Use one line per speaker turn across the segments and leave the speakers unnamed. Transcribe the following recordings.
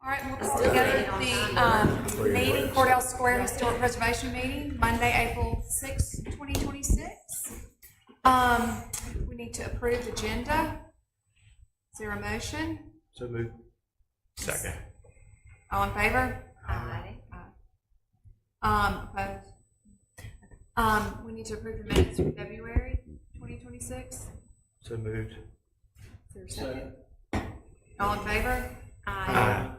All right, we'll call together the meeting, Courthouse Square Historic Preservation Meeting, Monday, April 6, 2026. We need to approve the agenda. Is there a motion?
So moved.
Second.
All in favor?
Aye.
Opposed? We need to approve the minutes for February 2026.
So moved.
Is there a second? All in favor?
Aye.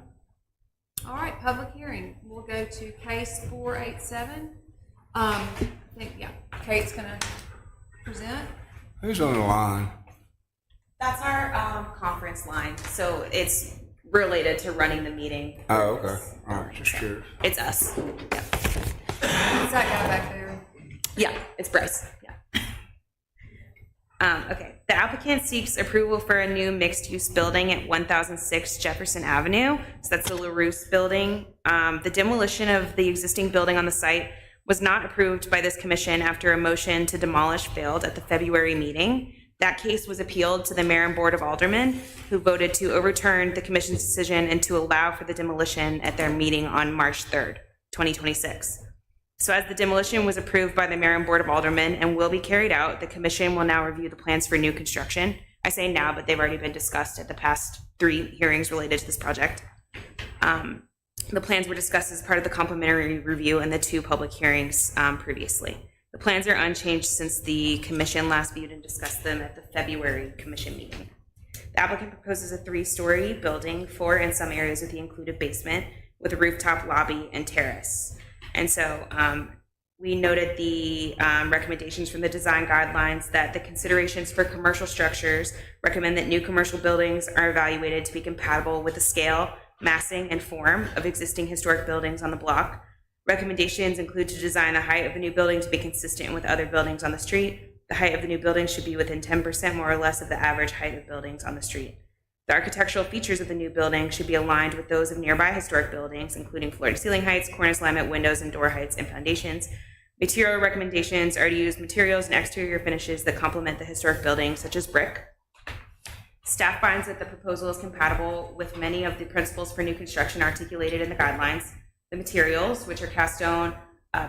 All right, public hearing. We'll go to case 487. I think, yeah, Kate's gonna present.
Who's on the line?
That's our conference line, so it's related to running the meeting.
Oh, okay. All right, just curious.
It's us. Yeah,
Who's that guy back there?
yeah, it's Bryce. Yeah. Okay. The applicant seeks approval for a new mixed-use building at 1006 Jefferson Avenue. So that's the LaRousse building. The demolition of the existing building on the site was not approved by this commission after a motion to demolish failed at the February meeting. That case was appealed to the Mayor and Board of Aldermen, who voted to overturn the commission's decision and to allow for the demolition at their meeting on March 3rd, 2026. So as the demolition was approved by the Mayor and Board of Aldermen and will be carried out, the commission will now review the plans for new construction. I say now, but they've already been discussed at the past 3 hearings related to this project. The plans were discussed as part of the complimentary review and the 2 public hearings previously. The plans are unchanged since the commission last viewed and discussed them at the February commission meeting. The applicant proposes a 3-story building, 4 in some areas with the included basement, with a rooftop lobby and terrace. And so we noted the recommendations from the design guidelines that the considerations for commercial structures recommend that new commercial buildings are evaluated to be compatible with the scale, massing, and form of existing historic buildings on the block. Recommendations include to design the height of the new building to be consistent with other buildings on the street. The height of the new building should be within 10% more or less of the average height of buildings on the street. The architectural features of the new building should be aligned with those of nearby historic buildings, including floor-to-ceiling heights, cornice laminate windows, and door heights and foundations. Material recommendations are to use materials and exterior finishes that complement the historic building, such as brick. Staff finds that the proposal is compatible with many of the principles for new construction articulated in the guidelines. The materials, which are cast stone,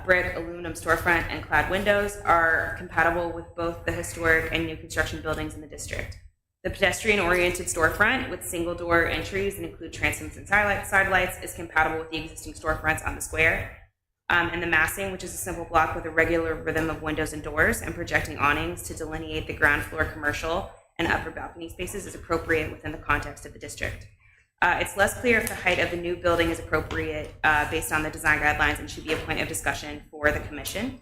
brick, aluminum storefront, and clad windows, are compatible with both the historic and new construction buildings in the district. The pedestrian-oriented storefront with single-door entries that include transoms and side lights is compatible with the existing storefronts on the square. And the massing, which is a simple block with a regular rhythm of windows and doors and projecting awnings to delineate the ground floor commercial and upper balcony spaces, is appropriate within the context of the district. It's less clear if the height of the new building is appropriate based on the design guidelines and should be a point of discussion for the commission.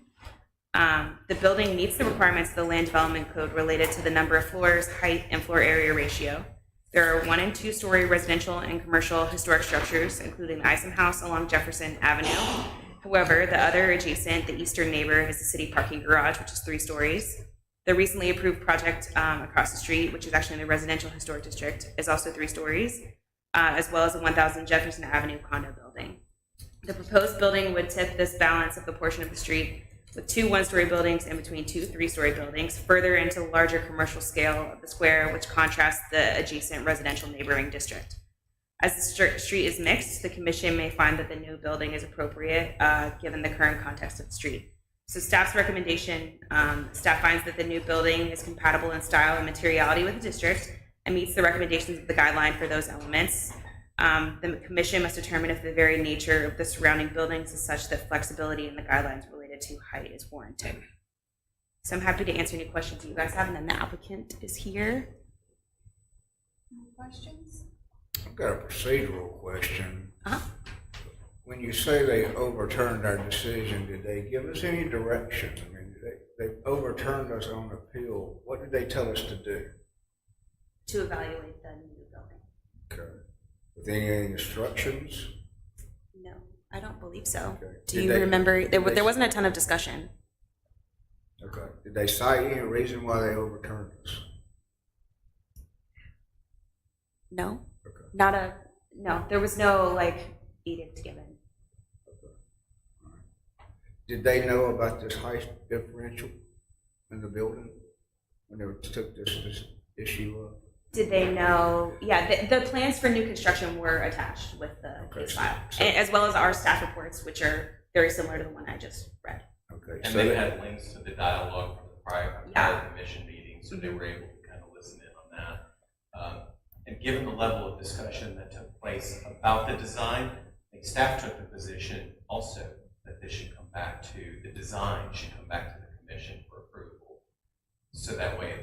The building meets the requirements of the Land Development Code related to the number of floors, height, and floor area ratio. There are 1- and 2-story residential and commercial historic structures, including the Isom House along Jefferson Avenue. However, the other adjacent, the eastern neighbor, is the city parking garage, which is 3 stories. The recently approved project across the street, which is actually in the residential historic district, is also 3 stories, as well as a 1000 Jefferson Avenue condo building. The proposed building would tip this balance of the portion of the street with 2 1-story buildings in between 2 3-story buildings, further into the larger commercial scale of the square, which contrasts the adjacent residential neighboring district. As the street is mixed, the commission may find that the new building is appropriate given the current context of the street. So staff's recommendation, staff finds that the new building is compatible in style and materiality with the district and meets the recommendations of the guideline for those elements. The commission must determine if the very nature of the surrounding buildings is such that flexibility in the guidelines related to height is warranted. So I'm happy to answer any questions that you guys have, and then the applicant is here.
Any questions?
I've got a procedural question.
Uh-huh.
When you say they overturned our decision, did they give us any direction? I mean, they overturned us on appeal. What did they tell us to do?
To evaluate the new building.
Okay. With any instructions?
No, I don't believe so.
Okay.
Do you remember? There wasn't a ton of discussion.
Okay. Did they cite any reason why they overturned us?
No.
Okay.
No, there was no edict given.
Okay. All right. Did they know about this height differential in the building when they took this issue up?
Did they know? Yeah, the plans for new construction were attached with the case file, as well as our staff reports, which are very similar to the one I just read.
Okay.
And
So
they had links to the dialogue from the prior commission meeting, so they were able to kind of listen in on that. And given the level of discussion that took place about the design, I think staff took the position also that this should come back to, the design should come back to the commission for approval. So that way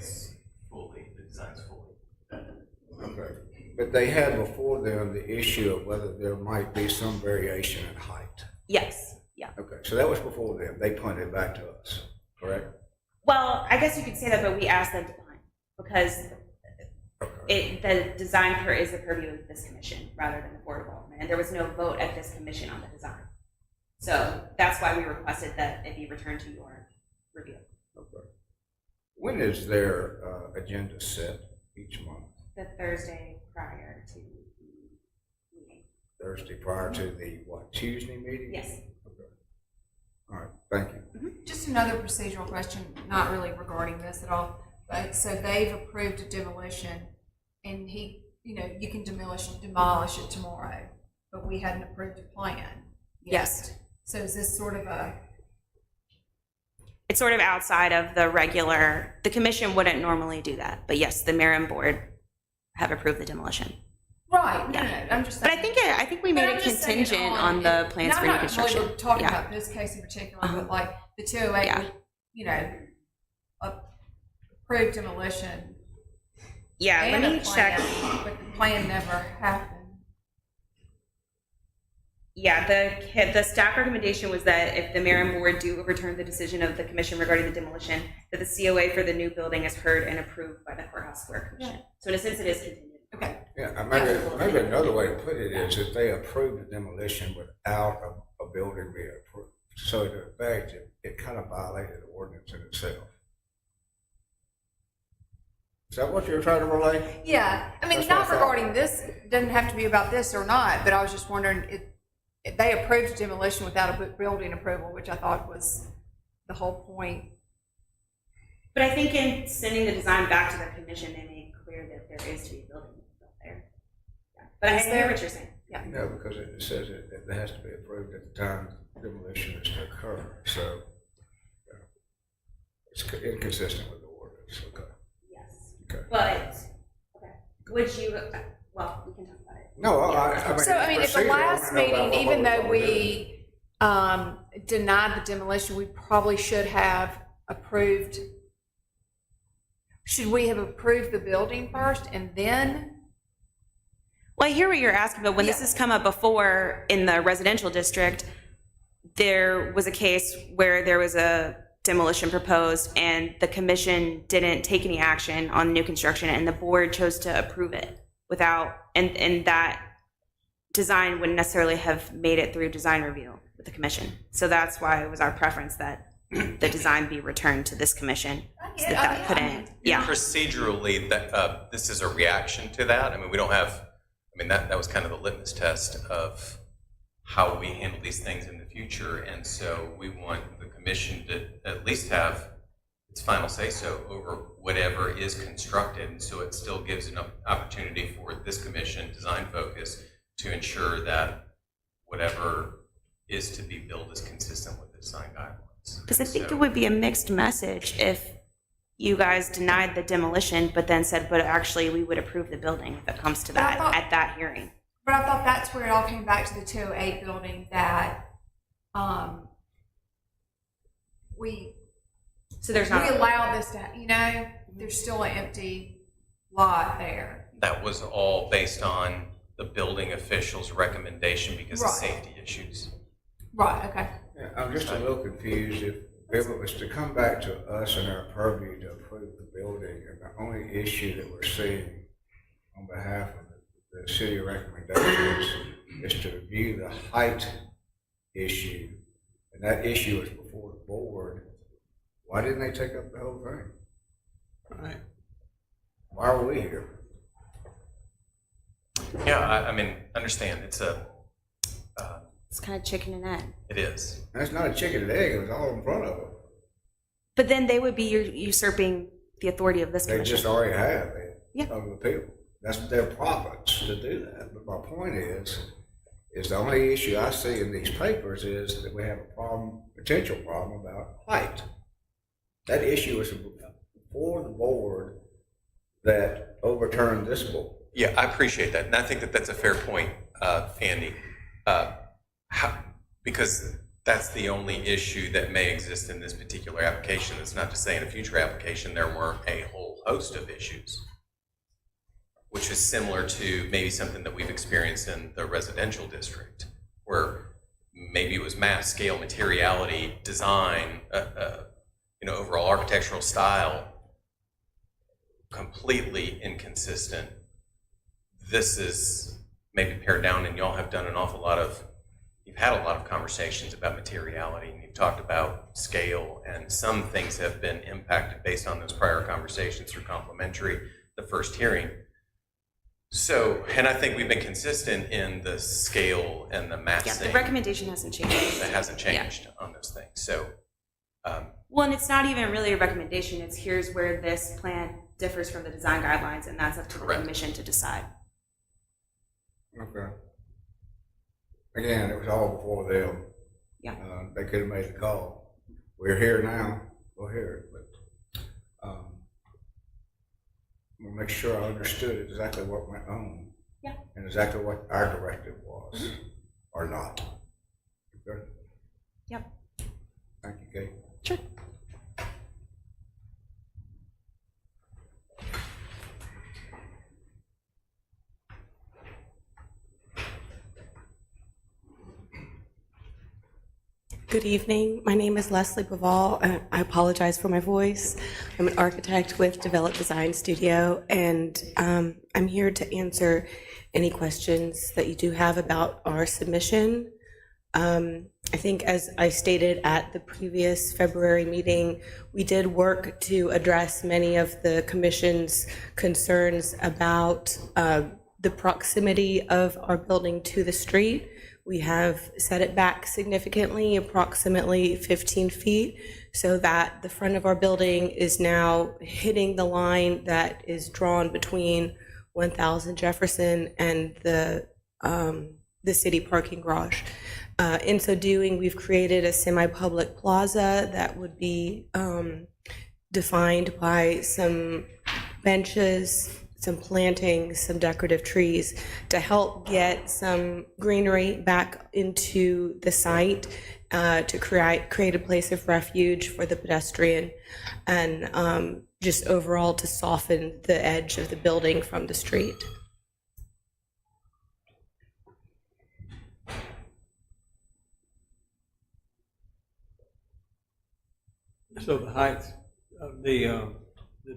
the design's fully done.
okay. But they had before them the issue of whether there might be some variation in height.
Yes. Yeah.
Okay, so that was before them. They punted it back to us, correct?
Well, I guess you could say that, but we asked them to decline because the design is the purview of this commission rather than the Board of Aldermen, and there was no vote at this commission on the design. So that's why we requested that it be returned to your review.
Okay. When is their agenda set each month?
The Thursday prior to the meeting.
Thursday prior to the, Tuesday meeting?
Yes.
Okay. All right, thank you.
Just another procedural question, not really regarding this at all, but so they've approved a demolition and you can demolish it tomorrow, but we hadn't approved a plan yet.
Yes.
So is this sort of
It's sort of outside of the commission wouldn't normally do that, but yes, the mayor and board have approved the demolition.
right?
Yeah.
No, I'm just
But
saying.
I think we made it contingent on the plans for new construction.
I'm not really talking
Yeah.
about this case in particular, but like the 208,
Yeah.
approved demolition.
Yeah, let
and
me
a plan,
check.
but the plan never happened.
Yeah, the staff recommendation was that if the mayor and board do overturn the decision of the commission regarding the demolition, that the COA for the new building is heard and approved by the Courthouse Square Commission. So in a sense, it is contingent.
Okay.
Yeah, maybe another way to put it is if they approve the demolition without a building being approved. So in effect, it kind of violated the ordinance in itself. Is that what you're trying to relay?
Yeah, I mean,
That's what I
not
thought.
regarding this, it doesn't have to be about this or not, but I was just wondering if they approved demolition without a building approval, which I thought was the whole point.
But I think in sending the design back to the commission, they made clear that there is to be a building built there. Yeah. But I hear what you're saying. Yeah.
No, because it says it has to be approved at the time demolition is to occur. So it's inconsistent with the ordinance. Okay.
Yes.
Okay.
But, would you, well, we can talk about it.
No, I mean.
So, I mean, at the
procedural,
last
I don't know
meeting,
about
even
what
though
we're doing.
we denied the demolition, we probably should have approved. Should we have approved the building first and then?
Well, I hear what you're asking, but when this
Yeah.
has come up before in the residential district, there was a case where there was a demolition proposed and the commission didn't take any action on new construction and the board chose to approve it without, and that design wouldn't necessarily have made it through design review with the commission. So that's why it was our preference that the design be returned to this commission. So that couldn't, yeah.
Procedurally, that this is a reaction to that. I mean, we don't have, I mean, that was kind of the litmus test of how we handle these things in the future. And so we want the commission to at least have its final say-so over whatever is constructed. And so it still gives an opportunity for this commission, design focus, to ensure that whatever is to be built is consistent with the design guidelines.
Because I think it would be a mixed message if you guys denied the demolition, but then said, but actually we would approve the building if it comes to that at that hearing.
But I thought that's where it all came back to the 208 building that
So there's
we
not.
allowed this to, there's still an empty lot there.
That was all based on the building official's recommendation because of
Right.
safety issues.
Right, okay.
Yeah, I'm just a little confused if it was to come back to us and our purview to approve the building, and the only issue that we're seeing on behalf of the city recommendations is to review the height issue, and that issue is before the board. Why didn't they take up the whole thing?
Right.
Why are we here?
Yeah, I mean, understand, it's
kind of chicken and egg.
it is.
That's not a chicken and egg, it was all in front of them.
But then they would be usurping the authority of this
They
commission.
just already have it
Yeah.
of appeal. that's their province to do that. But my point is the only issue I see in these papers is that we have a problem, potential problem about height. That issue is before the board that overturned this board.
Yeah, I appreciate that, and I think that that's a fair point, Andy, because that's the only issue that may exist in this particular application. It's not to say in a future application there weren't a whole host of issues, which is similar to maybe something that we've experienced in the residential district, where maybe it was mass scale, materiality, design, overall architectural style, completely inconsistent. This is maybe pared down, and y'all have done an awful lot of, you've had a lot of conversations about materiality, and you've talked about scale, and some things have been impacted based on those prior conversations through complementary, the first hearing. So, and I think we've been consistent in the scale and the massing.
Yeah, the recommendation hasn't changed.
That hasn't changed on those things. So,
well, and it's not even really a recommendation. It's here's where this plan differs from the design guidelines, and that's up to the commission to decide.
Okay. Again, it was all before them.
Yeah.
They could have made the call. We're here now. We'll hear it, but we'll make sure I understood exactly what went on.
Yeah.
And exactly what our directive was, or not. Okay.
Yep.
Thank you, Kate.
Sure.
Good evening. My name is Leslie Baval. I apologize for my voice. I'm an architect with Develop Design Studio, and I'm here to answer any questions that you do have about our submission. I think, as I stated at the previous February meeting, we did work to address many of the commission's concerns about the proximity of our building to the street. We have set it back significantly, approximately 15 feet, so that the front of our building is now hitting the line that is drawn between 1000 Jefferson and the city parking garage. In so doing, we've created a semi-public plaza that would be defined by some benches, some plantings, some decorative trees to help get some greenery back into the site, to create a place of refuge for the pedestrian, and just overall to soften the edge of the building from the street.
So the height of the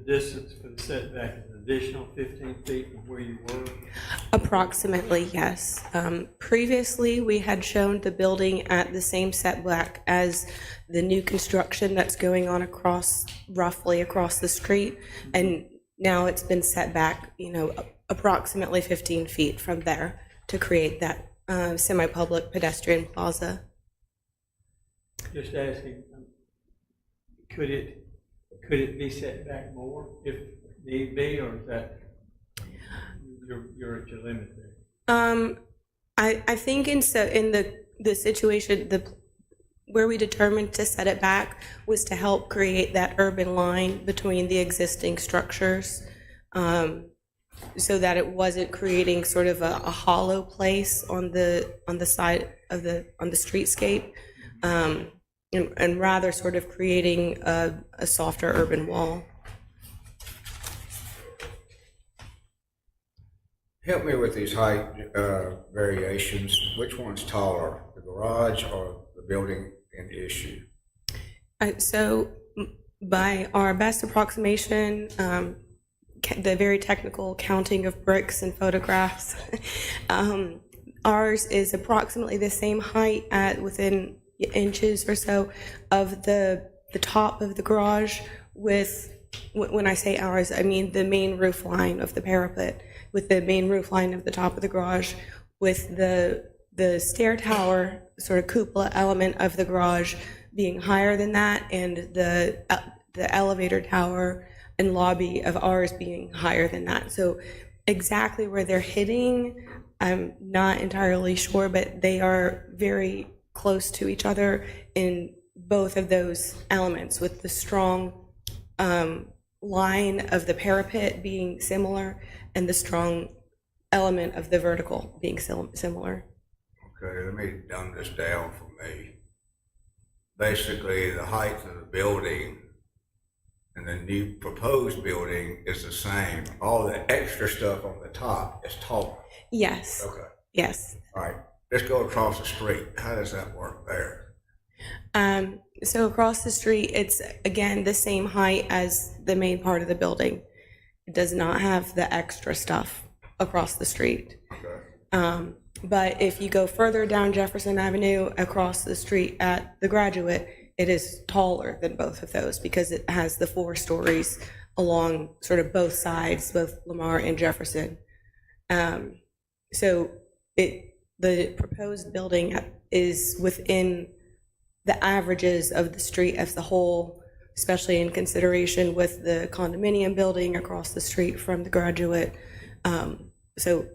distance for the setback is an additional 15 feet from where you were?
Approximately, yes. Previously, we had shown the building at the same setback as the new construction that's going on roughly across the street, and now it's been set back, approximately 15 feet from there to create that semi-public pedestrian plaza.
Just asking, could it be set back more if need be, or is that you're at your limit there?
I think in the situation where we determined to set it back was to help create that urban line between the existing structures, so that it wasn't creating sort of a hollow place on the side of the streetscape. And rather sort of creating a softer urban wall.
Help me with these height variations. Which one's taller, the garage or the building in issue?
So by our best approximation, the very technical counting of bricks and photographs, ours is approximately the same height at within inches or so of the top of the garage, with, when I say ours, I mean the main roof line of the parapet, with the main roof line of the top of the garage, with the stair tower sort of cupola element of the garage being higher than that, and the elevator tower and lobby of ours being higher than that. So Exactly where they're hitting, I'm not entirely sure, but they are very close to each other in both of those elements, with the strong line of the parapet being similar and the strong element of the vertical being similar.
Okay, let me dumb this down for me. Basically, the height of the building and the new proposed building is the same. All the extra stuff on the top is taller.
Yes.
Okay,
Yes.
all right. Let's go across the street. How does that work there?
So across the street, it's again the same height as the main part of the building. It does not have the extra stuff across the street.
Okay.
But if you go further down Jefferson Avenue across the street at the Graduate, it is taller than both of those because it has the 4 stories along sort of both sides, both Lamar and Jefferson. So the proposed building is within the averages of the street as the whole, especially in consideration with the condominium building across the street from the Graduate. So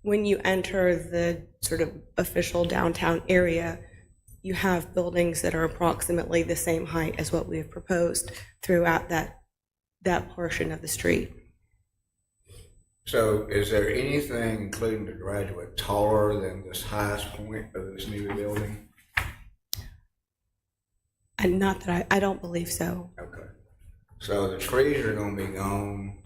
when you enter the sort of official downtown area, you have buildings that are approximately the same height as what we have proposed throughout that portion of the street.
So is there anything, including the Graduate, taller than this highest point of this new building?
And not that I don't believe so.
Okay. So the trees are gonna be gone.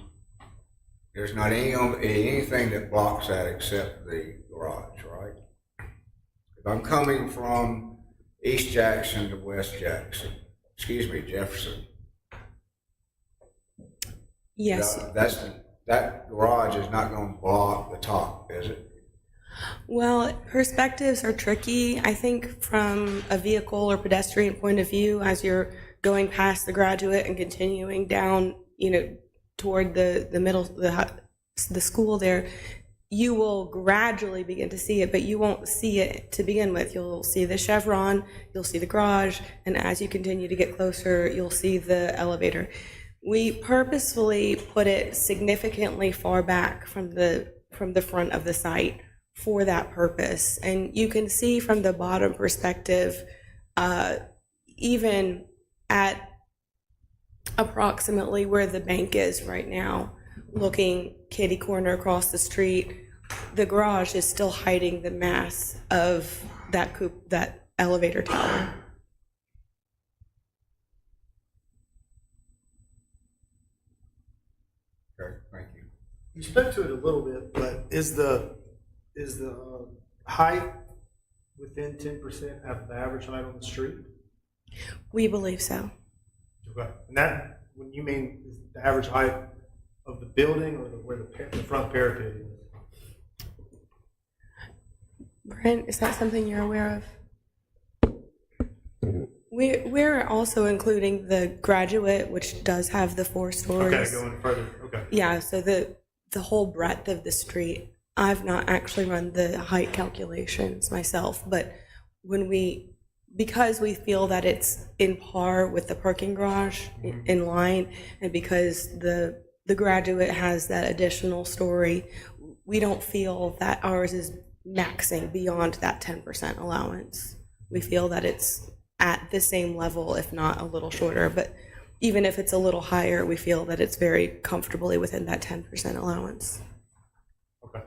There's not anything that blocks that except the garage, right? If I'm coming from East Jackson to West Jackson, Jefferson.
Yes.
That garage is not gonna block the top, is it?
Well, perspectives are tricky. I think from a vehicle or pedestrian point of view, as you're going past the Graduate and continuing down, toward the middle, the school there, you will gradually begin to see it, but you won't see it to begin with. You'll see the chevron, you'll see the garage, and as you continue to get closer, you'll see the elevator. We purposefully put it significantly far back from the front of the site for that purpose. And you can see from the bottom perspective, even at approximately where the bank is right now, looking kitty corner across the street, the garage is still hiding the mass of that elevator tower.
Okay, thank you.
You spoke to it a little bit, but is the height within 10% of the average height on the street?
We believe so.
Okay. And that, when you mean is the average height of the building or where the front parapet is?
Brent, is that something you're aware of? We're also including the Graduate, which does have the 4 stories.
Okay, going further. Okay.
Yeah, so the whole breadth of the street. I've not actually run the height calculations myself, but because we feel that it's in par with the parking garage in line, and because the Graduate has that additional story, we don't feel that ours is maxing beyond that 10% allowance. We feel that it's at the same level, if not a little shorter, but even if it's a little higher, we feel that it's very comfortably within that 10% allowance.
Okay.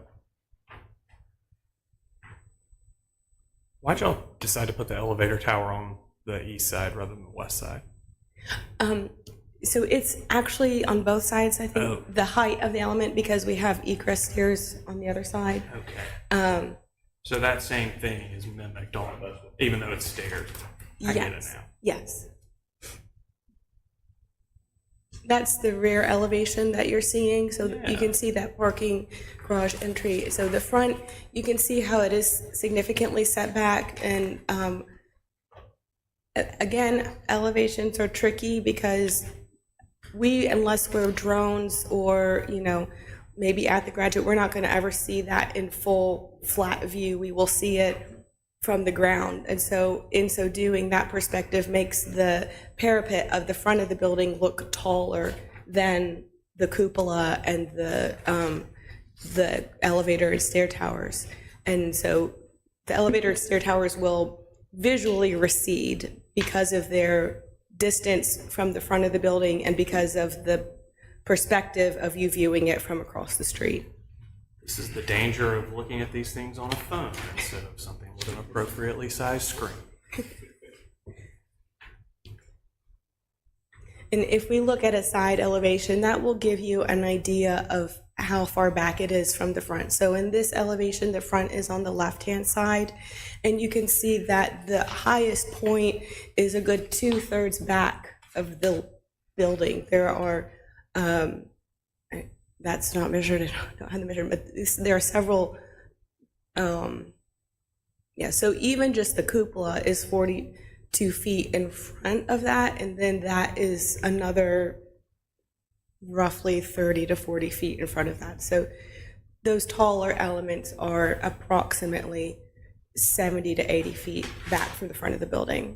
Why'd y'all decide to put the elevator tower on the east side rather than the west side?
So it's actually on both sides, I think,
Oh.
the height of the element, because we have egress stairs on the other side.
Okay. So that same thing is mimicked on, even though it's stairs. I get it
Yes,
now.
yes. That's the rear elevation that you're seeing, so you can see that parking garage entry. So the front, you can see how it is significantly set back, and again, elevations are tricky because unless we're drones or, maybe at the Graduate, we're not going to ever see that in full flat view. We will see it from the ground. And so in so doing, that perspective makes the parapet of the front of the building look taller than the cupola and the the elevator and stair towers. And so the elevator and stair towers will visually recede because of their distance from the front of the building and because of the perspective of you viewing it from across the street.
This is the danger of looking at these things on a phone instead of something with an appropriately sized screen.
And if we look at a side elevation, that will give you an idea of how far back it is from the front. So in this elevation, the front is on the left-hand side, and you can see that the highest point is a good 2/3 back of the building. There are, that's not measured, I don't have the measurement, but there are several, so even just the cupola is 42 feet in front of that, and then that is another roughly 30 to 40 feet in front of that. So those taller elements are approximately 70 to 80 feet back from the front of the building.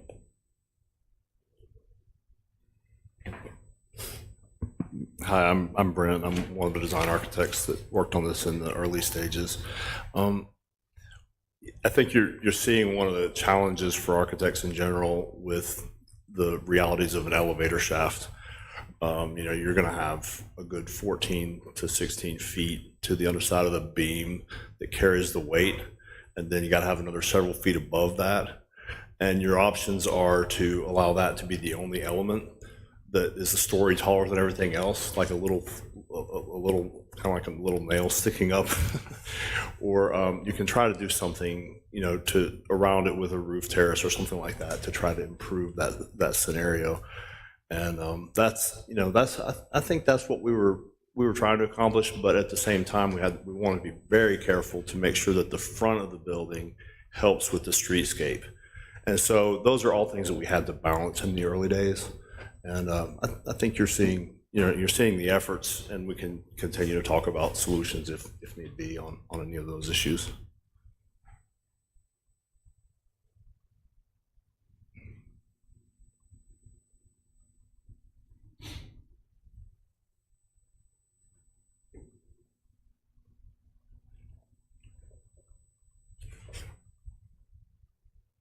Hi, I'm Brent. I'm one of the design architects that worked on this in the early stages. I think you're seeing one of the challenges for architects in general with the realities of an elevator shaft. You're going to have a good 14 to 16 feet to the underside of the beam that carries the weight, and then you got to have another several feet above that. And your options are to allow that to be the only element that is a story taller than everything else, like a little kind of like a little nail sticking up, or you can try to do something, to around it with a roof terrace or something like that to try to improve that scenario. And I think that's what we were trying to accomplish. But at the same time, we want to be very careful to make sure that the front of the building helps with the streetscape. And so those are all things that we had to balance in the early days. And I think you're seeing the efforts, and we can continue to talk about solutions if need be on any of those issues.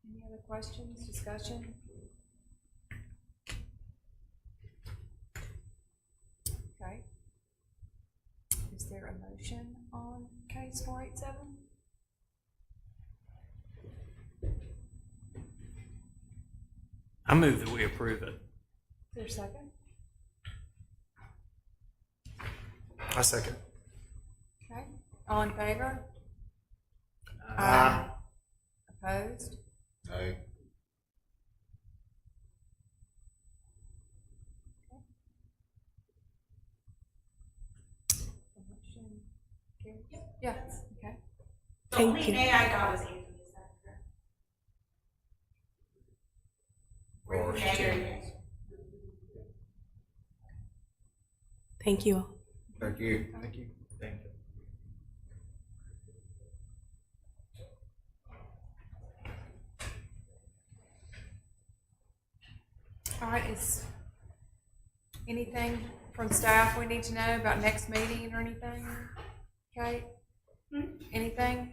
Any other questions, discussion? Okay. Is there a motion on case 487?
I move that we approve it.
Is there a second?
I second.
Okay. All in favor? Opposed?
Aye.
Motion carries. Yeah, okay.
Thank you.
I got was Anthony, is that correct?
Thank you all.
Thank you.
Thank you. Thank you.
All right, is anything from staff we need to know about next meeting or anything? Okay? Anything?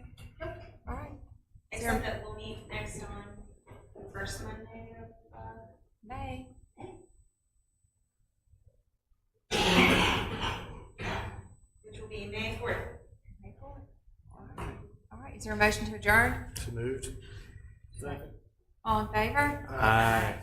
All right.
Except that we'll meet next on the first Monday of
May.
which will be May 4th.
May 4th. All right, is there a motion to adjourn?
So moved. Second.
All in favor?
Aye.